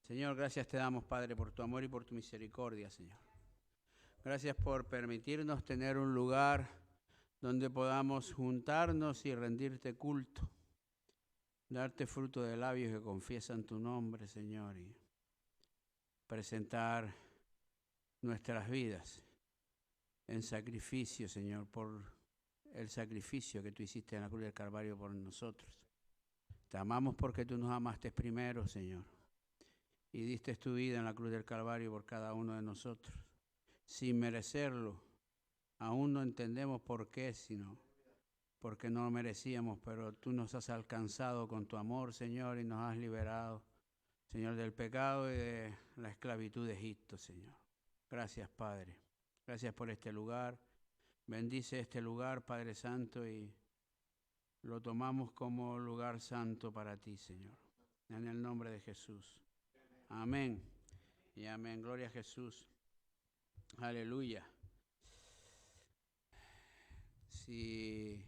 Señor, gracias te damos, Padre, por tu amor y por tu misericordia, Señor. Gracias por permitirnos tener un lugar donde podamos juntarnos y rendirte culto, darte fruto de labios que confiesan tu nombre, Señor, y presentar nuestras vidas en sacrificio, Señor, por el sacrificio que tú hiciste en la cruz del Calvario por nosotros. Te amamos porque tú nos amaste primero, Señor, y diste tu vida en la cruz del Calvario por cada uno de nosotros. Sin merecerlo, aún no entendemos por qué, sino porque no lo merecíamos, pero tú nos has alcanzado con tu amor, Señor, y nos has liberado, Señor, del pecado y de la esclavitud de Egipto, Señor. Gracias, Padre. Gracias por este lugar. Bendice este lugar, Padre Santo, y lo tomamos como lugar santo para ti, Señor. En el nombre de Jesús. Amén. Y amén. Gloria a Jesús. Aleluya. Si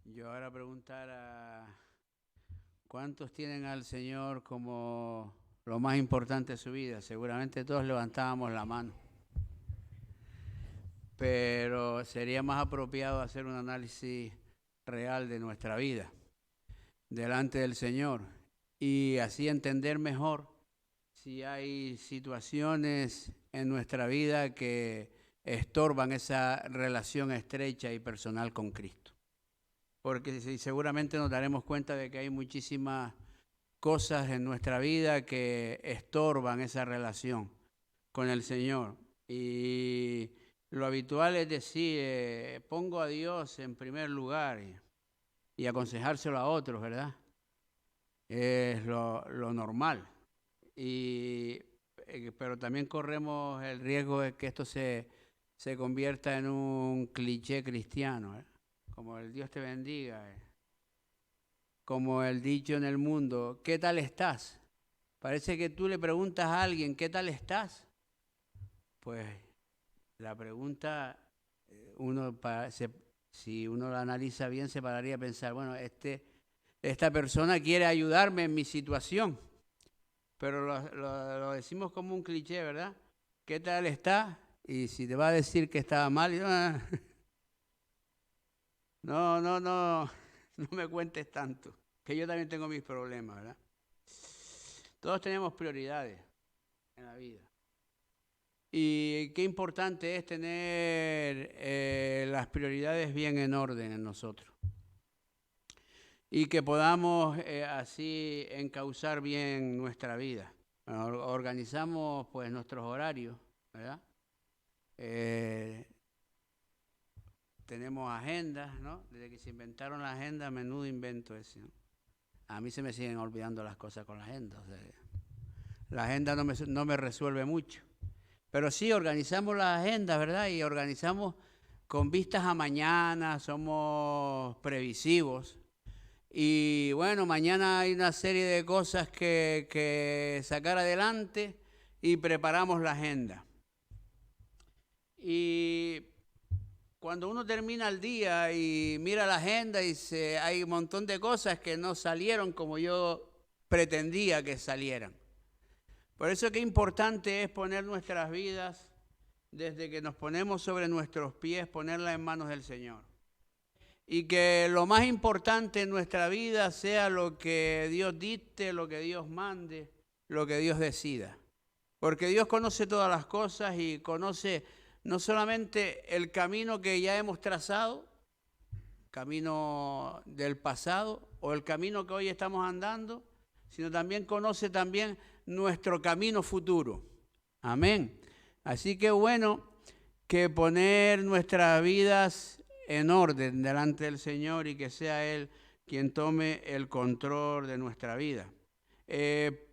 yo ahora preguntara cuántos tienen al Señor como lo más importante de su vida, seguramente todos levantábamos la mano. Pero sería más apropiado hacer un análisis real de nuestra vida delante del Señor y así entender mejor si hay situaciones en nuestra vida que estorban esa relación estrecha y personal con Cristo. Porque seguramente nos daremos cuenta de que hay muchísimas cosas en nuestra vida que estorban esa relación con el Señor. Y lo habitual es decir, pongo a Dios en primer lugar y aconsejárselo a otros, ¿verdad? Es lo normal. Pero también corremos el riesgo de que esto se convierta en un cliché cristiano, ¿eh? Como el Dios te bendiga, como el dicho en el mundo, ¿qué tal estás? Parece que tú le preguntas a alguien, ¿qué tal estás? Pues la pregunta, si uno la analiza bien, se pararía a pensar, bueno, esta persona quiere ayudarme en mi situación, pero lo decimos como un cliché, ¿verdad? ¿Qué tal está? Y si te va a decir que estaba mal, no me cuentes tanto, que yo también tengo mis problemas, ¿verdad? Todos tenemos prioridades en la vida. Y qué importante es tener las prioridades bien en orden en nosotros. Y que podamos así encauzar bien nuestra vida. Bueno, organizamos pues nuestros horarios, ¿verdad? Tenemos agendas, ¿no? Desde que se inventaron la agenda, menudo invento ese, ¿no? A mí se me siguen olvidando las cosas con la agenda. O sea, la agenda no me resuelve mucho. Pero sí, organizamos las agendas, ¿verdad? Y organizamos con vistas a mañana, somos previsivos. Y bueno, mañana hay una serie de cosas que sacar adelante y preparamos la agenda. Y cuando uno termina el día y mira la agenda y dice, hay un montón de cosas que no salieron como yo pretendía que salieran. Por eso que importante es poner nuestras vidas, desde que nos ponemos sobre nuestros pies, ponerlas en manos del Señor. Y que lo más importante en nuestra vida sea lo que Dios dicte, lo que Dios mande, lo que Dios decida. Porque Dios conoce todas las cosas y conoce no solamente el camino que ya hemos trazado, camino del pasado o el camino que hoy estamos andando, sino también conoce también nuestro camino futuro. Amén. Así que bueno, que poner nuestras vidas en orden delante del Señor y que sea Él quien tome el control de nuestra vida.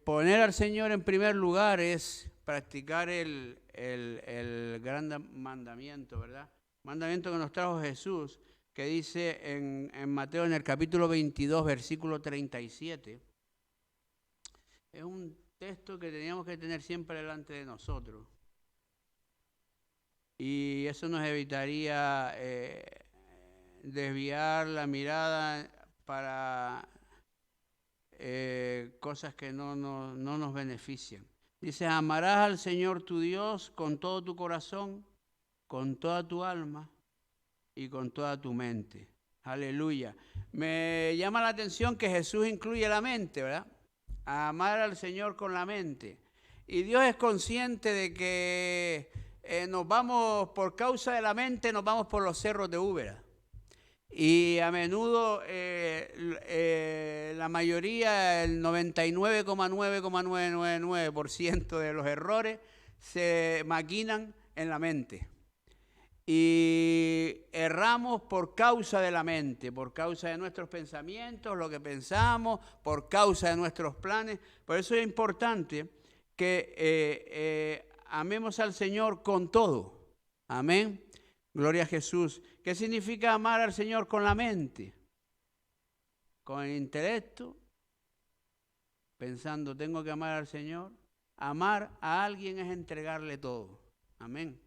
Poner al Señor en primer lugar es practicar el gran mandamiento, ¿verdad? Mandamiento que nos trajo Jesús, que dice en Mateo en el capítulo 22, versículo 37. Es un texto que teníamos que tener siempre delante de nosotros. Y eso nos evitaría desviar la mirada para cosas que no nos benefician. Dice, amarás al Señor tu Dios con todo tu corazón, con toda tu alma y con toda tu mente. Aleluya. Me llama la atención que Jesús incluye la mente, ¿verdad? A amar al Señor con la mente. Y Dios es consciente de que nos vamos, por causa de la mente, nos vamos por los cerros de Úbeda. Y a menudo la mayoría, el 99,999% de los errores se maquinan en la mente. Y erramos por causa de la mente, por causa de nuestros pensamientos, lo que pensamos, por causa de nuestros planes. Por eso es importante que amemos al Señor con todo. Amén. Gloria a Jesús. ¿Qué significa amar al Señor con la mente? Con el intelecto, pensando, tengo que amar al Señor. Amar a alguien es entregarle todo. Amén.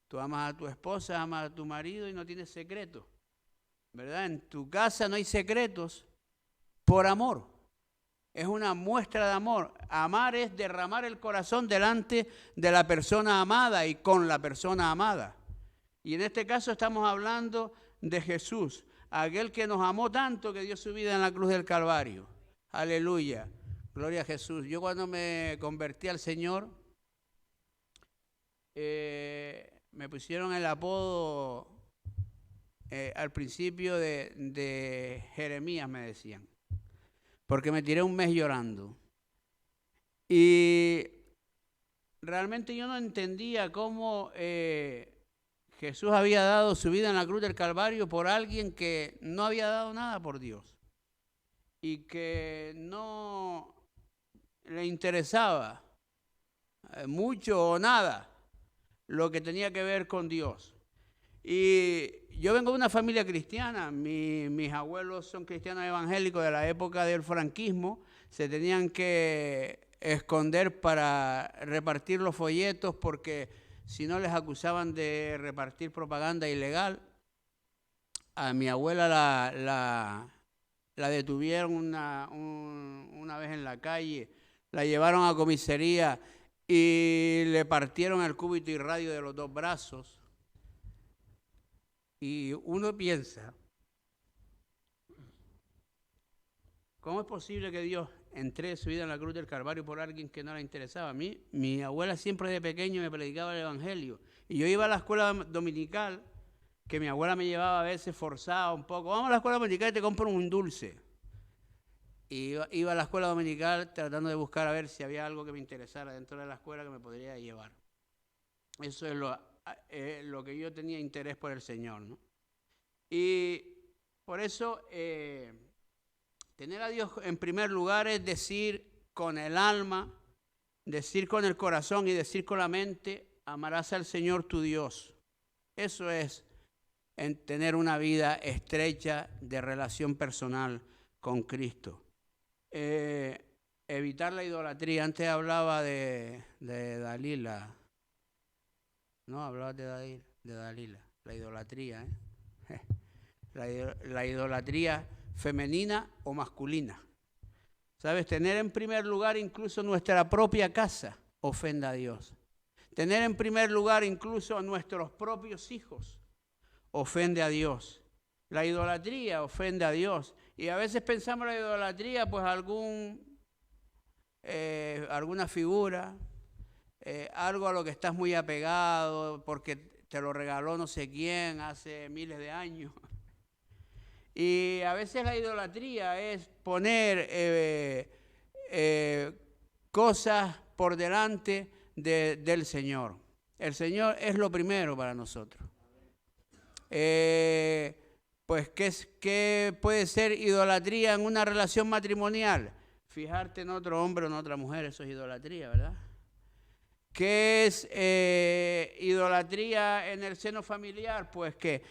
Tú amas a tu esposa, amas a tu marido y no tienes secretos, ¿verdad? En tu casa no hay secretos por amor. Es una muestra de amor. Amar es derramar el corazón delante de la persona amada y con la persona amada. Y en este caso estamos hablando de Jesús, aquel que nos amó tanto que dio su vida en la cruz del Calvario. Aleluya. Gloria a Jesús. Yo cuando me convertí al Señor, me pusieron el apodo al principio de Jeremías, me decían, porque me tiré un mes llorando. Y realmente yo no entendía cómo Jesús había dado su vida en la cruz del Calvario por alguien que no había dado nada por Dios y que no le interesaba mucho o nada lo que tenía que ver con Dios. Y yo vengo de una familia cristiana, mis abuelos son cristianos evangélicos de la época del franquismo, se tenían que esconder para repartir los folletos porque si no les acusaban de repartir propaganda ilegal. A mi abuela la detuvieron una vez en la calle, la llevaron a comisaría y le partieron el cúbito y radio de los dos brazos. Y uno piensa, ¿cómo es posible que Dios entregue su vida en la cruz del Calvario por alguien que no le interesaba? A mí, mi abuela siempre de pequeño me predicaba el Evangelio. Y yo iba a la escuela dominical, que mi abuela me llevaba a veces forzada un poco. Vamos a la escuela dominical y te compro un dulce. Y iba a la escuela dominical tratando de buscar a ver si había algo que me interesara dentro de la escuela que me podría llevar. Eso es lo que yo tenía interés por el Señor, ¿no? Y por eso tener a Dios en primer lugar es decir con el alma, decir con el corazón y decir con la mente, amarás al Señor tu Dios. Eso es tener una vida estrecha de relación personal con Cristo. Evitar la idolatría. Antes hablaba de Dalila. No, hablaba de Dalila. La idolatría, la idolatría femenina o masculina. ¿Sabes? Tener en primer lugar incluso nuestra propia casa ofende a Dios. Tener en primer lugar incluso a nuestros propios hijos ofende a Dios. La idolatría ofende a Dios. Y a veces pensamos la idolatría, pues alguna figura, algo a lo que estás muy apegado, porque te lo regaló no sé quién hace miles de años. Y a veces la idolatría es poner cosas por delante del Señor. El Señor es lo primero para nosotros. Pues, ¿qué puede ser idolatría en una relación matrimonial? Fijarte en otro hombre o en otra mujer, eso es idolatría, ¿verdad? ¿Qué es idolatría en el seno familiar? Pues que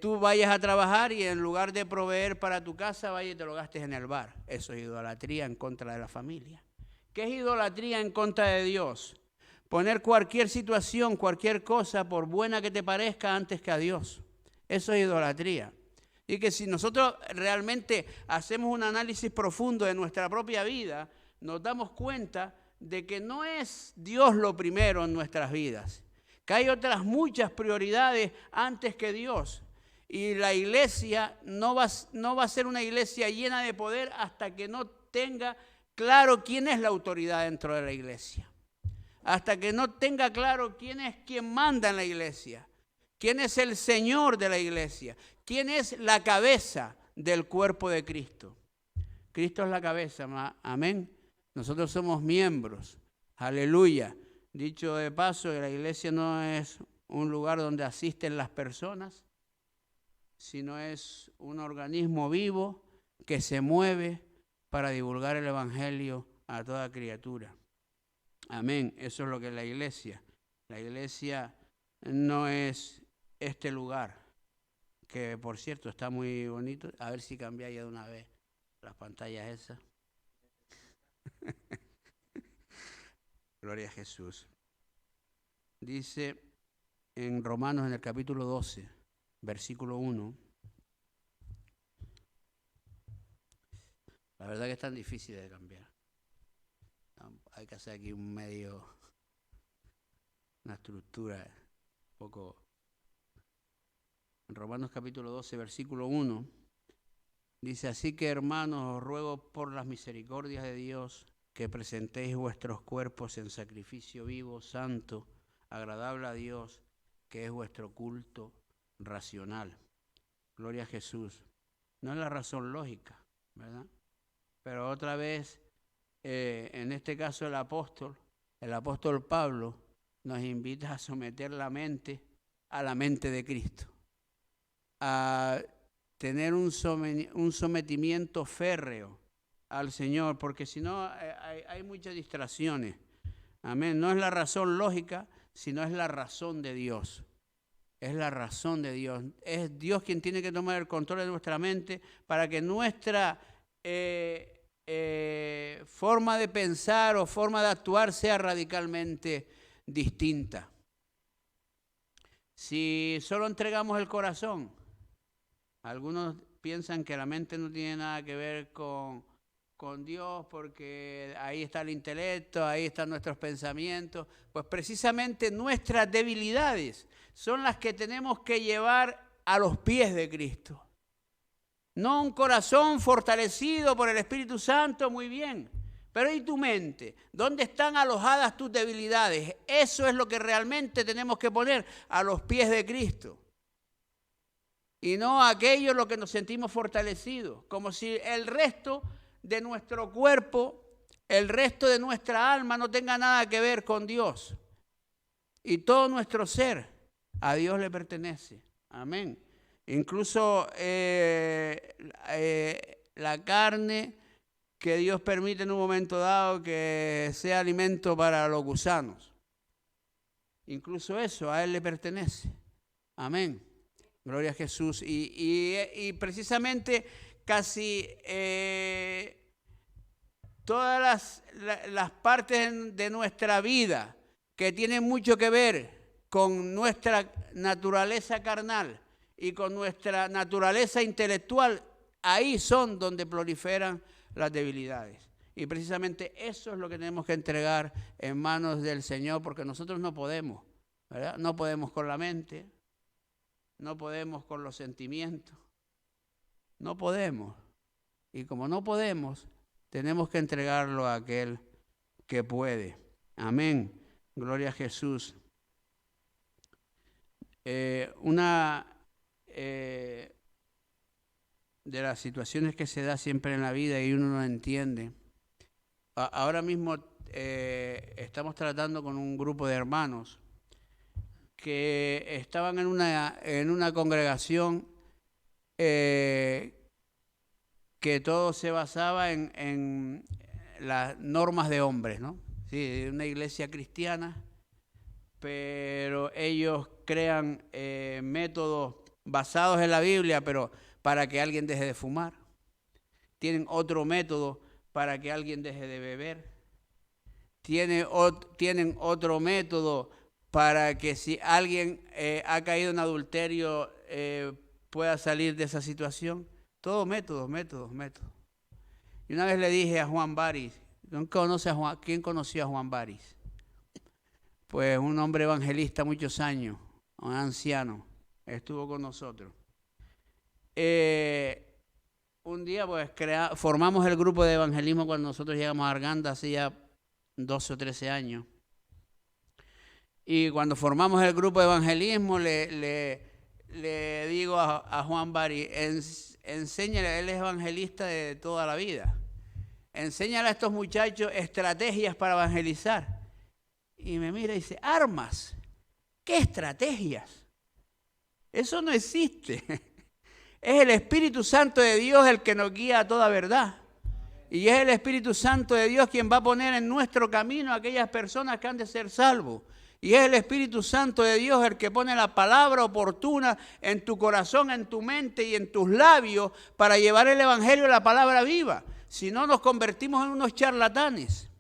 tú vayas a trabajar y en lugar de proveer para tu casa, vayas y te lo gastes en el bar. Eso es idolatría en contra de la familia. ¿Qué es idolatría en contra de Dios? Poner cualquier situación, cualquier cosa, por buena que te parezca, antes que a Dios. Eso es idolatría. Y que si nosotros realmente hacemos un análisis profundo de nuestra propia vida, nos damos cuenta de que no es Dios lo primero en nuestras vidas, que hay otras muchas prioridades antes que Dios. Y la iglesia no va a ser una iglesia llena de poder hasta que no tenga claro quién es la autoridad dentro de la iglesia. Hasta que no tenga claro quién es quien manda en la iglesia, quién es el Señor de la iglesia, quién es la cabeza del cuerpo de Cristo. Cristo es la cabeza, amén. Nosotros somos miembros, aleluya. Dicho de paso, la iglesia no es un lugar donde asisten las personas, sino es un organismo vivo que se mueve para divulgar el evangelio a toda criatura. Amén, eso es lo que es la iglesia. La iglesia no es este lugar, que por cierto está muy bonito. A ver si cambia ya de una vez las pantallas esas. Gloria a Jesús. Dice en Romanos, en el capítulo 12, versículo 1. La verdad que es tan difícil de cambiar. Hay que hacer aquí una estructura un poco. En Romanos capítulo 12, versículo 1, dice: así que, hermanos, os ruego por las misericordias de Dios que presentéis vuestros cuerpos en sacrificio vivo, santo, agradable a Dios, que es vuestro culto racional. Gloria a Jesús. No es la razón lógica, ¿verdad? Pero otra vez, en este caso el apóstol Pablo nos invita a someter la mente a la mente de Cristo, a tener un sometimiento férreo al Señor, porque si no hay muchas distracciones. Amén. No es la razón lógica, sino es la razón de Dios. Es la razón de Dios. Es Dios quien tiene que tomar el control de nuestra mente para que nuestra forma de pensar o forma de actuar sea radicalmente distinta. Si solo entregamos el corazón, algunos piensan que la mente no tiene nada que ver con Dios porque ahí está el intelecto, ahí están nuestros pensamientos. Pues precisamente nuestras debilidades son las que tenemos que llevar a los pies de Cristo. No un corazón fortalecido por el Espíritu Santo, muy bien. Pero ¿y tu mente? ¿Dónde están alojadas tus debilidades? Eso es lo que realmente tenemos que poner a los pies de Cristo. Y no aquello en lo que nos sentimos fortalecidos. Como si el resto de nuestro cuerpo, el resto de nuestra alma no tenga nada que ver con Dios. Y todo nuestro ser a Dios le pertenece. Amén. Incluso la carne que Dios permite en un momento dado que sea alimento para los gusanos. Incluso eso a Él le pertenece. Amén. Gloria a Jesús. Y precisamente casi todas las partes de nuestra vida que tienen mucho que ver con nuestra naturaleza carnal y con nuestra naturaleza intelectual, ahí son donde proliferan las debilidades. Y precisamente eso es lo que tenemos que entregar en manos del Señor, porque nosotros no podemos, ¿verdad? No podemos con la mente, no podemos con los sentimientos, no podemos. Y como no podemos, tenemos que entregarlo a aquel que puede. Amén. Gloria a Jesús. Una de las situaciones que se da siempre en la vida y uno no entiende. Ahora mismo estamos tratando con un grupo de hermanos que estaban en una congregación que todo se basaba en las normas de hombres, ¿no? Sí, una iglesia cristiana, pero ellos crean métodos basados en la Biblia, pero para que alguien deje de fumar. Tienen otro método para que alguien deje de beber. Tienen otro método para que si alguien ha caído en adulterio pueda salir de esa situación. Todo métodos. Y una vez le dije a Juan Baris, ¿quién conoció a Juan Baris? Pues un hombre evangelista muchos años, un anciano, estuvo con nosotros. Un día pues formamos el grupo de evangelismo cuando nosotros llegamos a Arganda hace ya 12 o 13 años. Y cuando formamos el grupo de evangelismo le digo a Juan Bari, enséñale, él es evangelista de toda la vida, enséñale a estos muchachos estrategias para evangelizar. Y me mira y dice, armas, ¿qué estrategias? Eso no existe. Es el Espíritu Santo de Dios el que nos guía a toda verdad. Y es el Espíritu Santo de Dios quien va a poner en nuestro camino a aquellas personas que han de ser salvos. Y es el Espíritu Santo de Dios el que pone la palabra oportuna en tu corazón, en tu mente y en tus labios para llevar el Evangelio, la palabra viva. Si no, nos convertimos en unos charlatanes.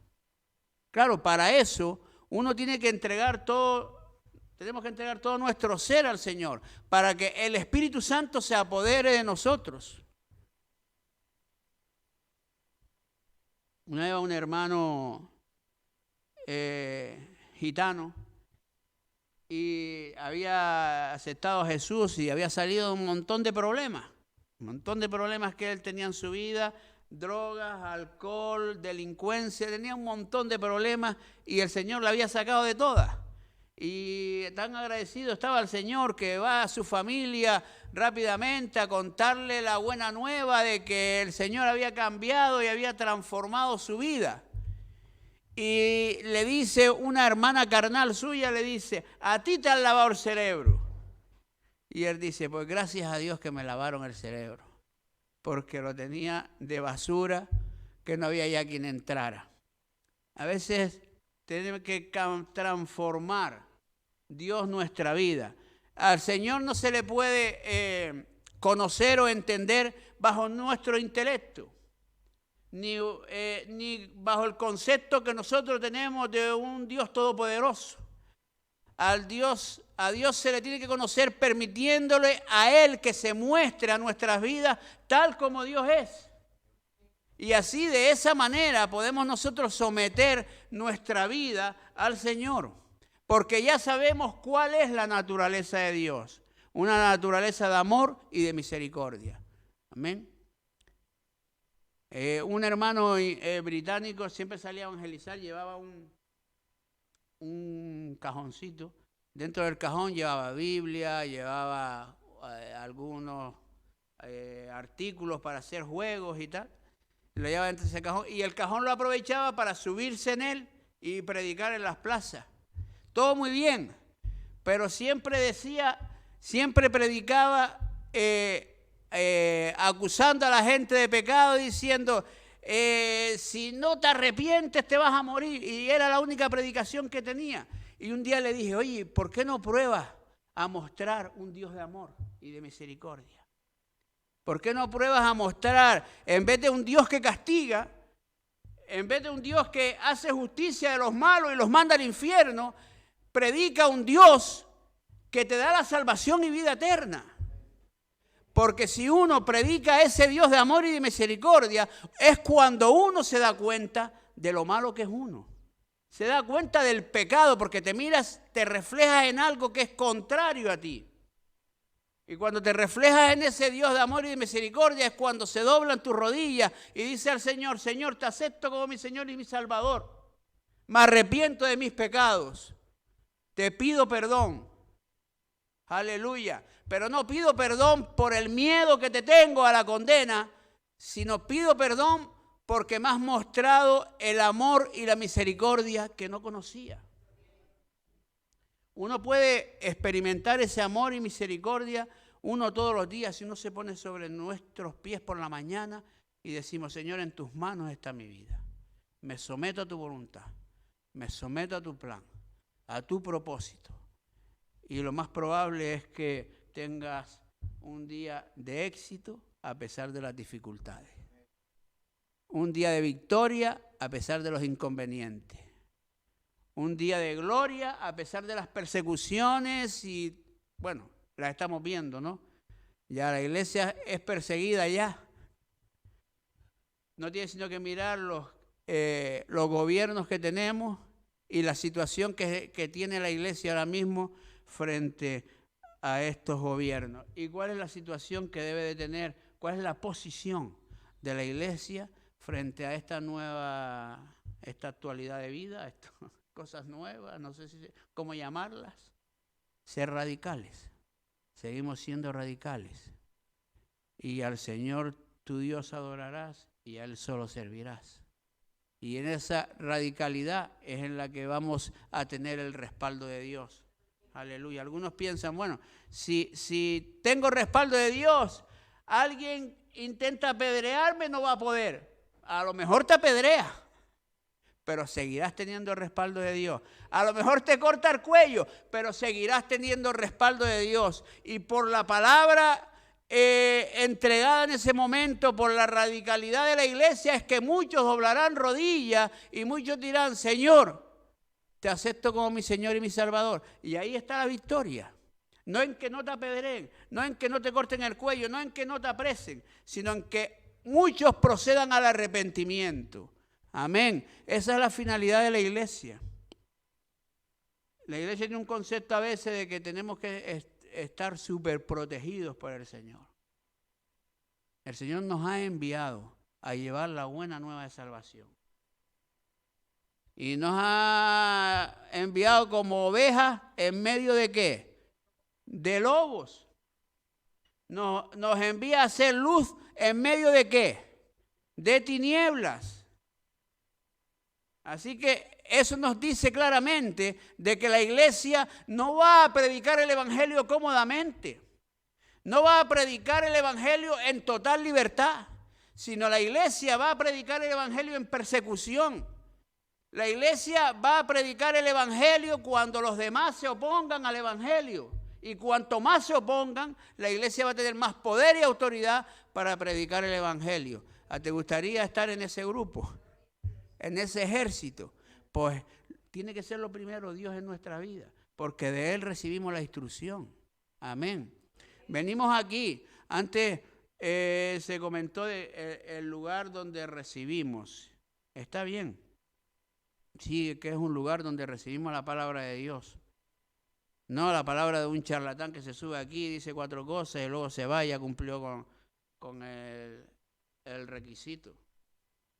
Claro, para eso uno tiene que entregar todo. Tenemos que entregar todo nuestro ser al Señor para que el Espíritu Santo se apodere de nosotros. Una vez un hermano gitano y había aceptado a Jesús y había salido de un montón de problemas que él tenía en su vida, drogas, alcohol, delincuencia, tenía un montón de problemas y el Señor la había sacado de todas. Y tan agradecido estaba el Señor que va a su familia rápidamente a contarle la buena nueva de que el Señor había cambiado y había transformado su vida. Y le dice una hermana carnal suya, le dice, a ti te han lavado el cerebro. Y él dice, pues gracias a Dios que me lavaron el cerebro, porque lo tenía de basura que no había ya quien entrara. A veces tenemos que transformar Dios nuestra vida. Al Señor no se le puede conocer o entender bajo nuestro intelecto, ni bajo el concepto que nosotros tenemos de un Dios todopoderoso. A Dios se le tiene que conocer permitiéndole a Él que se muestre a nuestras vidas tal como Dios es. Y así, de esa manera, podemos nosotros someter nuestra vida al Señor. Porque ya sabemos cuál es la naturaleza de Dios. Una naturaleza de amor y de misericordia. Amén. Un hermano británico siempre salía a evangelizar, llevaba un cajoncito. Dentro del cajón llevaba Biblia, llevaba algunos artículos para hacer juegos y tal. Lo llevaba dentro de ese cajón y el cajón lo aprovechaba para subirse en él y predicar en las plazas. Todo muy bien, pero siempre predicaba acusando a la gente de pecado, diciendo, si no te arrepientes te vas a morir. Y era la única predicación que tenía. Y un día le dije, oye, ¿por qué no pruebas a mostrar un Dios de amor y de misericordia? ¿Por qué no pruebas a mostrar, en vez de un Dios que castiga, en vez de un Dios que hace justicia de los malos y los manda al infierno, predica un Dios que te da la salvación y vida eterna? Porque si uno predica a ese Dios de amor y de misericordia, es cuando uno se da cuenta de lo malo que es uno. Se da cuenta del pecado, porque te miras, te reflejas en algo que es contrario a ti. Y cuando te reflejas en ese Dios de amor y de misericordia, es cuando se doblan tus rodillas y dice al Señor, Señor, te acepto como mi Señor y mi Salvador. Me arrepiento de mis pecados. Te pido perdón. Aleluya. Pero no pido perdón por el miedo que te tengo a la condena, sino pido perdón porque me has mostrado el amor y la misericordia que no conocía. Uno puede experimentar ese amor y misericordia uno todos los días si uno se pone sobre nuestros pies por la mañana y decimos, Señor, en tus manos está mi vida. Me someto a tu voluntad, me someto a tu plan, a tu propósito. Y lo más probable es que tengas un día de éxito a pesar de las dificultades. Un día de victoria a pesar de los inconvenientes. Un día de gloria a pesar de las persecuciones y, bueno, las estamos viendo, ¿no? Ya la iglesia es perseguida ya. No tiene sino que mirar los gobiernos que tenemos y la situación que tiene la iglesia ahora mismo frente a estos gobiernos. ¿Y cuál es la situación que debe de tener? ¿Cuál es la posición de la iglesia frente a esta actualidad de vida, cosas nuevas, no sé cómo llamarlas? Ser radicales. Seguimos siendo radicales. Y al Señor tu Dios adorarás y a Él solo servirás. Y en esa radicalidad es en la que vamos a tener el respaldo de Dios. Aleluya. Algunos piensan, bueno, si tengo respaldo de Dios, alguien intenta apedrearme, no va a poder. A lo mejor te apedrea, pero seguirás teniendo el respaldo de Dios. A lo mejor te corta el cuello, pero seguirás teniendo el respaldo de Dios. Y por la palabra entregada en ese momento, por la radicalidad de la iglesia, es que muchos doblarán rodillas y muchos dirán, Señor, te acepto como mi Señor y mi Salvador. Y ahí está la victoria. No en que no te apedreen, no en que no te corten el cuello, no en que no te apresen, sino en que muchos procedan al arrepentimiento. Amén. Esa es la finalidad de la iglesia. La iglesia tiene un concepto a veces de que tenemos que estar súper protegidos por el Señor. El Señor nos ha enviado a llevar la buena nueva de salvación. Y nos ha enviado como ovejas en medio de ¿qué? De lobos. Nos envía a hacer luz en medio de ¿qué? De tinieblas. Así que eso nos dice claramente de que la iglesia no va a predicar el evangelio cómodamente. No va a predicar el evangelio en total libertad, sino la iglesia va a predicar el evangelio en persecución. La iglesia va a predicar el evangelio cuando los demás se opongan al evangelio. Y cuanto más se opongan, la iglesia va a tener más poder y autoridad para predicar el evangelio. ¿Te gustaría estar en ese grupo? En ese ejército? Pues tiene que ser lo primero Dios en nuestra vida, porque de Él recibimos la instrucción. Amén. Venimos aquí. Antes se comentó el lugar donde recibimos. Está bien. Sí, que es un lugar donde recibimos la palabra de Dios. No la palabra de un charlatán que se sube aquí, dice 4 cosas y luego se va, ya cumplió con el requisito.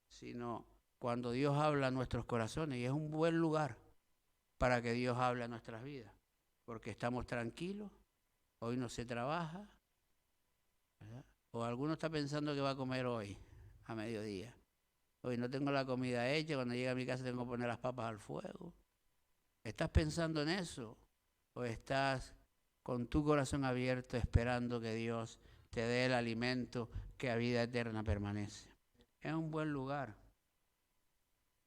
Sino cuando Dios habla a nuestros corazones, y es un buen lugar para que Dios hable a nuestras vidas. Porque estamos tranquilos, hoy no se trabaja, ¿verdad? O alguno está pensando que va a comer hoy, a mediodía. Hoy no tengo la comida hecha, cuando llegue a mi casa tengo que poner las papas al fuego. ¿Estás pensando en eso? ¿O estás con tu corazón abierto esperando que Dios te dé el alimento que a vida eterna permanece? Es un buen lugar,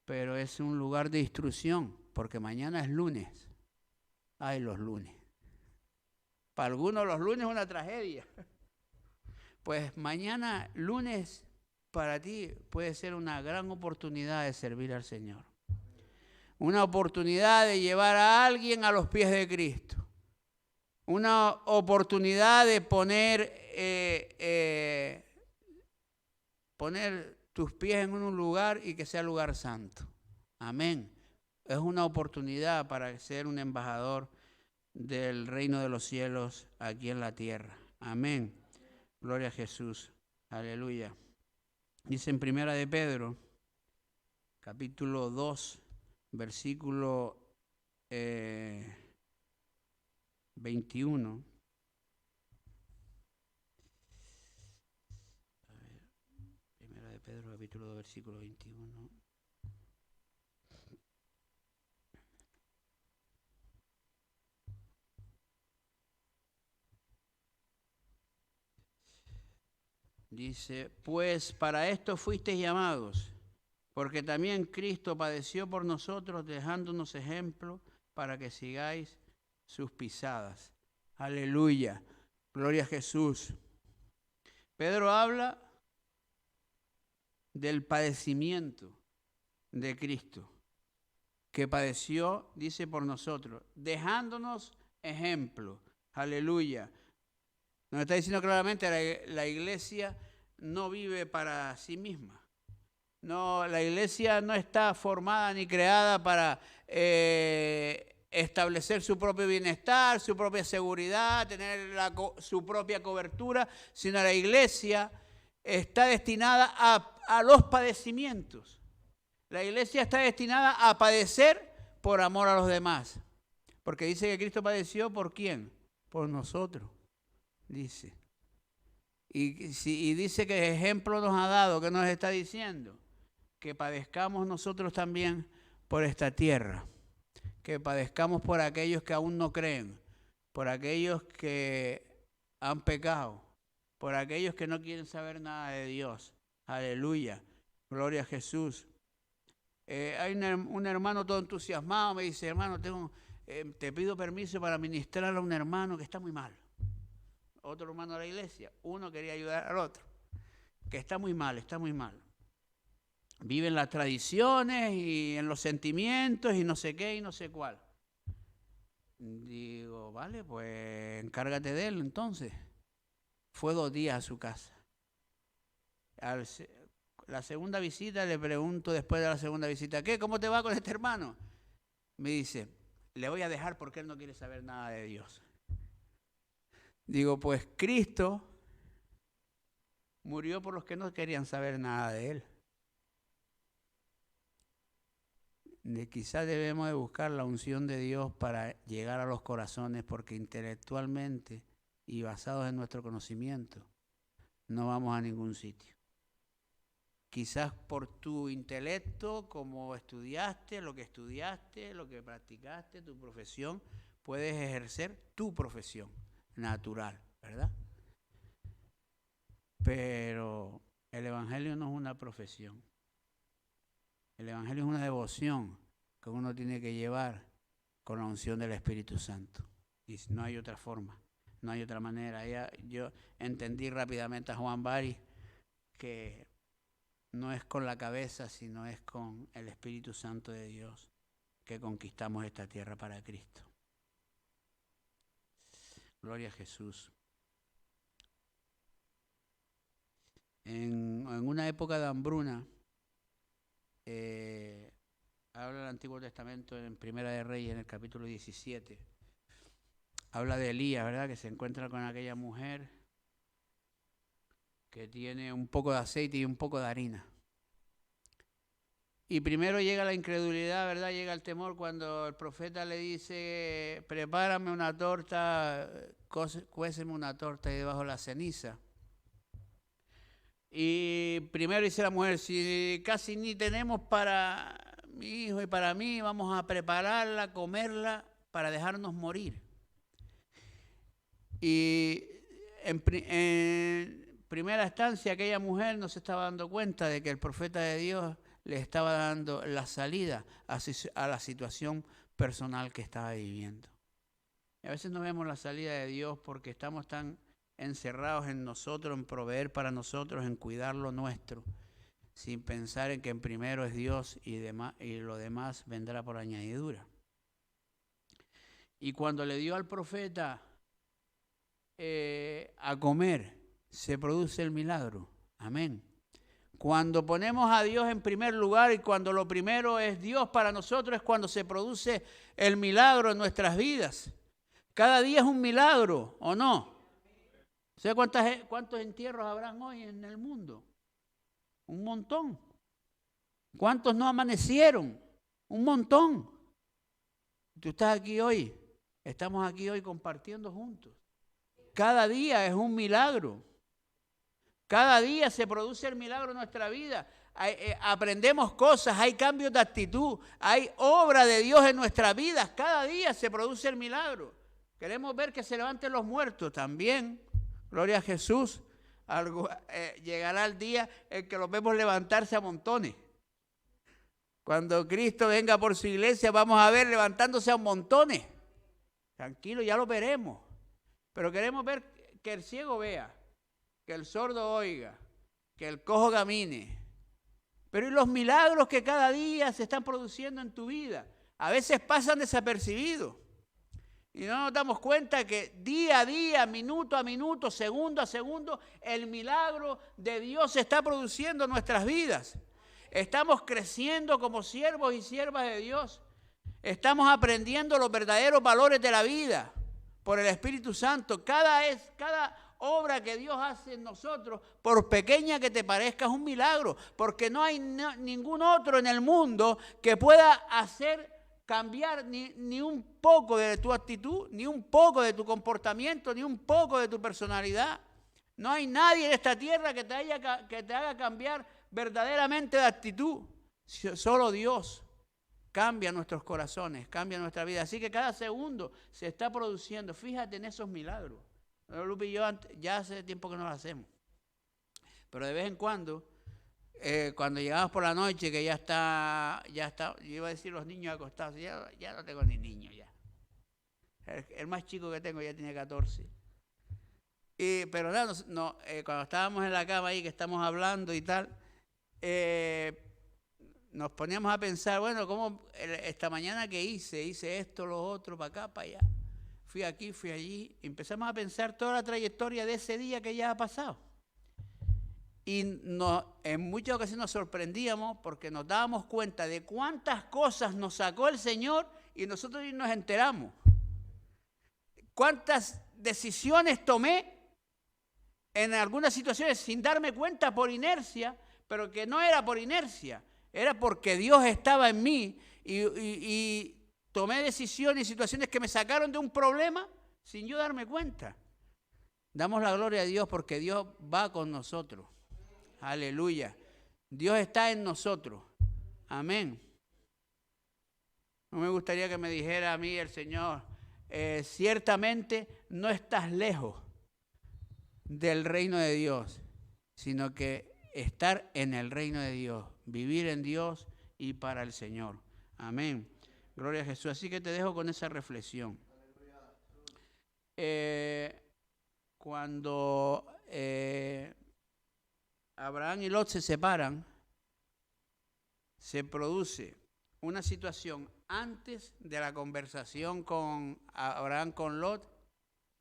pero es un lugar de instrucción, porque mañana es lunes. Ay, los lunes. Para algunos los lunes es una tragedia. Pues mañana, lunes, para ti puede ser una gran oportunidad de servir al Señor. Una oportunidad de llevar a alguien a los pies de Cristo. Una oportunidad de poner tus pies en un lugar y que sea lugar santo. Amén. Es una oportunidad para ser un embajador del reino de los cielos aquí en la tierra. Amén. Gloria a Jesús. Aleluya. Dice en Primera de Pedro, capítulo 2, versículo 21. Primera de Pedro, capítulo 2, versículo 21. Dice, pues para esto fuisteis llamados, porque también Cristo padeció por nosotros, dejándonos ejemplo para que sigáis sus pisadas. Aleluya, gloria a Jesús. Pedro habla del padecimiento de Cristo, que padeció, dice, por nosotros, dejándonos ejemplo. Aleluya. Nos está diciendo claramente la iglesia no vive para sí misma. No, la iglesia no está formada ni creada para establecer su propio bienestar, su propia seguridad, tener su propia cobertura, sino la iglesia está destinada a los padecimientos. La iglesia está destinada a padecer por amor a los demás. Porque dice que Cristo padeció ¿por quién? Por nosotros, dice. Y dice que ejemplo nos ha dado, ¿qué nos está diciendo? Que padezcamos nosotros también por esta tierra, que padezcamos por aquellos que aún no creen, por aquellos que han pecado, por aquellos que no quieren saber nada de Dios. Aleluya, gloria a Jesús. Hay un hermano todo entusiasmado, me dice, hermano, te pido permiso para ministrar a un hermano que está muy mal. Otro hermano de la iglesia, uno quería ayudar al otro, que está muy mal, está muy mal. Vive en las tradiciones y en los sentimientos y no sé qué y no sé cuál. Digo, vale, pues encárgate de él entonces. Fue 2 días a su casa. La segunda visita le pregunto después de la segunda visita, ¿qué? ¿Cómo te va con este hermano? Me dice, le voy a dejar porque él no quiere saber nada de Dios. Digo, pues Cristo murió por los que no querían saber nada de él. Quizás debemos de buscar la unción de Dios para llegar a los corazones, porque intelectualmente y basados en nuestro conocimiento no vamos a ningún sitio. Quizás por tu intelecto, como estudiaste, lo que practicaste, tu profesión, puedes ejercer tu profesión natural, ¿verdad? Pero el Evangelio no es una profesión. El Evangelio es una devoción que uno tiene que llevar con la unción del Espíritu Santo. Y no hay otra forma, no hay otra manera. Yo entendí rápidamente a Juan Bari que no es con la cabeza, sino es con el Espíritu Santo de Dios que conquistamos esta tierra para Cristo. Gloria a Jesús. En una época de hambruna, habla el Antiguo Testamento en Primera de Reyes, en el capítulo 17. Habla de Elías, ¿verdad? Que se encuentra con aquella mujer que tiene un poco de aceite y un poco de harina. Y primero llega la incredulidad, ¿verdad? Llega el temor cuando el profeta le dice, prepárame una torta, cuéceme una torta ahí debajo de la ceniza. Y primero dice la mujer, si casi ni tenemos para mi hijo y para mí, vamos a prepararla, comerla, para dejarnos morir. Y en primera instancia aquella mujer no se estaba dando cuenta de que el profeta de Dios le estaba dando la salida a la situación personal que estaba viviendo. Y a veces no vemos la salida de Dios porque estamos tan encerrados en nosotros, en proveer para nosotros, en cuidar lo nuestro, sin pensar en que en primero es Dios y lo demás vendrá por añadidura. Y cuando le dio al profeta a comer, se produce el milagro. Amén. Cuando ponemos a Dios en primer lugar y cuando lo primero es Dios para nosotros, es cuando se produce el milagro en nuestras vidas. Cada día es un milagro, ¿o no? ¿Sabe cuántos entierros habrán hoy en el mundo? Un montón. ¿Cuántos no amanecieron? Un montón. Tú estás aquí hoy, estamos aquí hoy compartiendo juntos. Cada día es un milagro. Cada día se produce el milagro en nuestra vida. Aprendemos cosas, hay cambios de actitud, hay obra de Dios en nuestras vidas. Cada día se produce el milagro. Queremos ver que se levanten los muertos también. Gloria a Jesús. Llegará el día en que los vemos levantarse a montones. Cuando Cristo venga por su iglesia, vamos a ver levantándose a montones. Tranquilo, ya lo veremos. Pero queremos ver que el ciego vea, que el sordo oiga, que el cojo camine. Pero ¿y los milagros que cada día se están produciendo en tu vida? A veces pasan desapercibidos. Y no nos damos cuenta que día a día, minuto a minuto, segundo a segundo, el milagro de Dios se está produciendo en nuestras vidas. Estamos creciendo como siervos y siervas de Dios. Estamos aprendiendo los verdaderos valores de la vida por el Espíritu Santo. Cada obra que Dios hace en nosotros, por pequeña que te parezca, es un milagro, porque no hay ningún otro en el mundo que pueda hacer cambiar ni un poco de tu actitud, ni un poco de tu comportamiento, ni un poco de tu personalidad. No hay nadie en esta tierra que te haga cambiar verdaderamente de actitud. Solo Dios cambia nuestros corazones, cambia nuestra vida. Así que cada segundo se está produciendo. Fíjate en esos milagros. Lupe y yo ya hace tiempo que no lo hacemos. Pero de vez en cuando llegamos por la noche, que ya está, yo iba a decir los niños acostados, ya no tengo ni niños ya. El más chico que tengo ya tiene 14. Pero no, cuando estábamos en la cama ahí, que estamos hablando y tal, nos poníamos a pensar, bueno, ¿cómo esta mañana que hice esto, lo otro, para acá, para allá? Fui aquí, fui allí. Empezamos a pensar toda la trayectoria de ese día que ya ha pasado. Y en muchas ocasiones nos sorprendíamos porque nos dábamos cuenta de cuántas cosas nos sacó el Señor y nosotros ni nos enteramos. Cuántas decisiones tomé en algunas situaciones sin darme cuenta por inercia, pero que no era por inercia, era porque Dios estaba en mí y tomé decisiones y situaciones que me sacaron de un problema sin yo darme cuenta. Damos la gloria a Dios porque Dios va con nosotros. Aleluya. Dios está en nosotros. Amén. No me gustaría que me dijera a mí el Señor, ciertamente no estás lejos del reino de Dios, sino que estar en el reino de Dios, vivir en Dios y para el Señor. Amén. Gloria a Jesús. Así que te dejo con esa reflexión. Cuando Abraham y Lot se separan, se produce una situación antes de la conversación con Abraham con Lot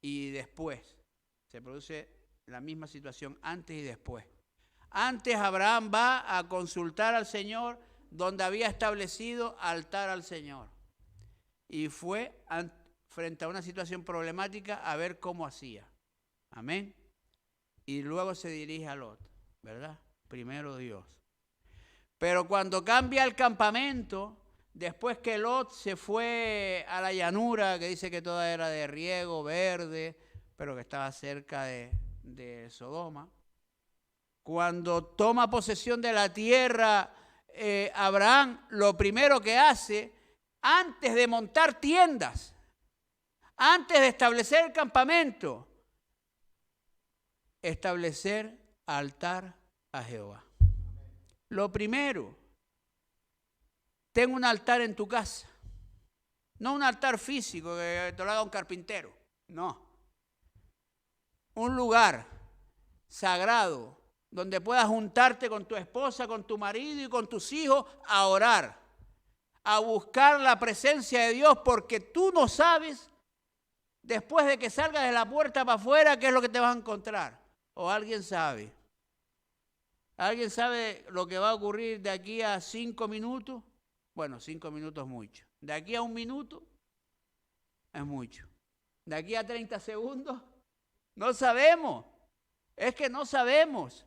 y después. Se produce la misma situación antes y después. Antes Abraham va a consultar al Señor donde había establecido altar al Señor. Y fue frente a una situación problemática a ver cómo hacía. Amén. Y luego se dirige a Lot, ¿verdad? Primero Dios. Pero cuando cambia el campamento, después que Lot se fue a la llanura, que dice que toda era de riego, verde, pero que estaba cerca de Sodoma, cuando toma posesión de la tierra, Abraham lo primero que hace, antes de montar tiendas, antes de establecer el campamento, establecer altar a Jehová. Lo primero, ten un altar en tu casa. No un altar físico que te lo haga un carpintero, no. Un lugar sagrado donde puedas juntarte con tu esposa, con tu marido y con tus hijos a orar, a buscar la presencia de Dios, porque tú no sabes después de que salgas de la puerta para afuera qué es lo que te vas a encontrar. ¿O alguien sabe? ¿Alguien sabe lo que va a ocurrir de aquí a 5 minutos? Bueno, 5 minutos es mucho. De aquí a 1 minuto es mucho. De aquí a 30 segundos no sabemos. Es que no sabemos.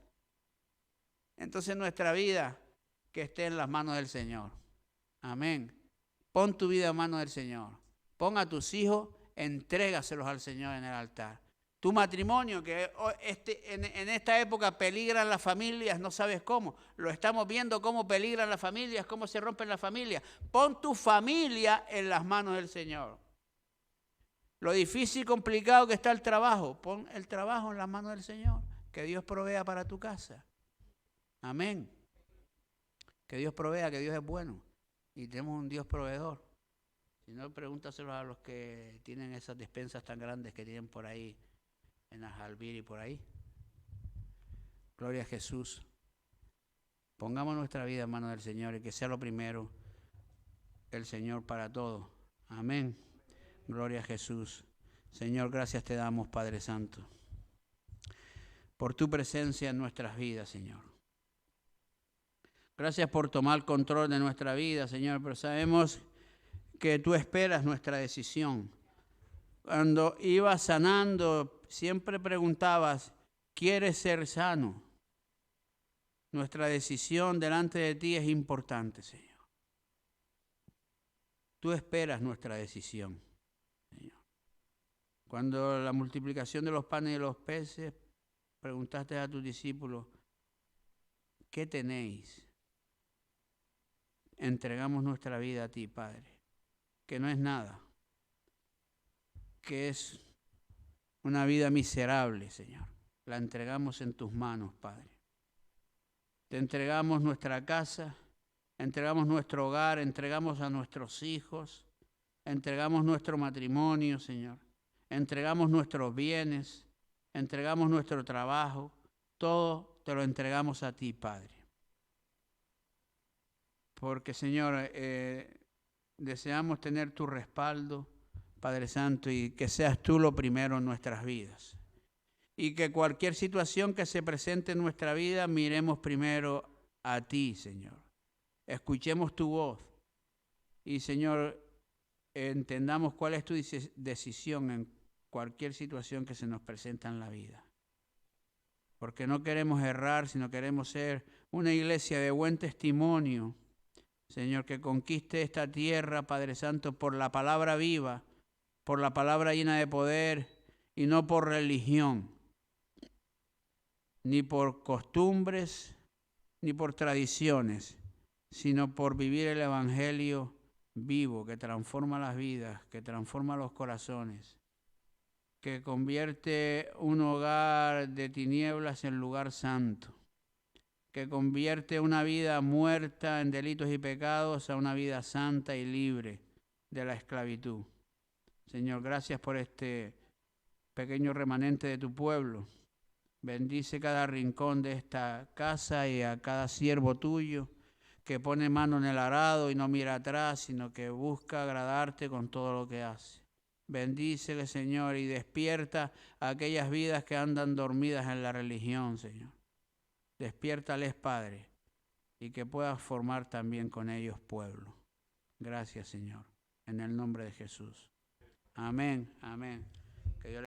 Entonces nuestra vida que esté en las manos del Señor. Amén. Pon tu vida en manos del Señor. Pon a tus hijos, entrégaselos al Señor en el altar. Tu matrimonio, que en esta época peligran las familias, no sabes cómo. Lo estamos viendo cómo peligran las familias, cómo se rompen las familias. Pon tu familia en las manos del Señor. Lo difícil y complicado que está el trabajo, pon el trabajo en las manos del Señor. Que Dios provea para tu casa. Amén. Que Dios provea, que Dios es bueno. Y tenemos un Dios proveedor. Si no, pregúntaselo a los que tienen esas despensas tan grandes que tienen por ahí, en Ajalbir y por ahí. Gloria a Jesús. Pongamos nuestra vida en manos del Señor y que sea lo primero el Señor para todos. Amén. Gloria a Jesús. Señor, gracias te damos, Padre Santo, por tu presencia en nuestras vidas, Señor. Gracias por tomar control de nuestra vida, Señor, pero sabemos que tú esperas nuestra decisión. Cuando ibas sanando, siempre preguntabas, ¿quieres ser sano? Nuestra decisión delante de ti es importante, Señor. Tú esperas nuestra decisión, Señor. Cuando la multiplicación de los panes y de los peces, preguntaste a tus discípulos, ¿qué tenéis? Entregamos nuestra vida a ti, Padre, que no es nada, que es una vida miserable, Señor. La entregamos en tus manos, Padre. Te entregamos nuestra casa, entregamos nuestro hogar, entregamos a nuestros hijos, entregamos nuestro matrimonio, Señor. Entregamos nuestros bienes, entregamos nuestro trabajo, todo te lo entregamos a ti, Padre. Porque, Señor, deseamos tener tu respaldo, Padre Santo, y que seas tú lo primero en nuestras vidas. Y que cualquier situación que se presente en nuestra vida, miremos primero a ti, Señor. Escuchemos tu voz y, Señor, entendamos cuál es tu decisión en cualquier situación que se nos presenta en la vida. Porque no queremos errar, sino queremos ser una iglesia de buen testimonio, Señor, que conquiste esta tierra, Padre Santo, por la palabra viva, por la palabra llena de poder y no por religión, ni por costumbres, ni por tradiciones, sino por vivir el Evangelio vivo, que transforma las vidas, que transforma los corazones, que convierte un hogar de tinieblas en lugar santo, que convierte una vida muerta en delitos y pecados a una vida santa y libre de la esclavitud. Señor, gracias por este pequeño remanente de tu pueblo. Bendice cada rincón de esta casa y a cada siervo tuyo que pone mano en el arado y no mira atrás, sino que busca agradarte con todo lo que hace. Bendícele, Señor, y despierta a aquellas vidas que andan dormidas en la religión, Señor. Despiértales, Padre, y que puedas formar también con ellos pueblo. Gracias, Señor, en el nombre de Jesús. Amén, amén. Que Dios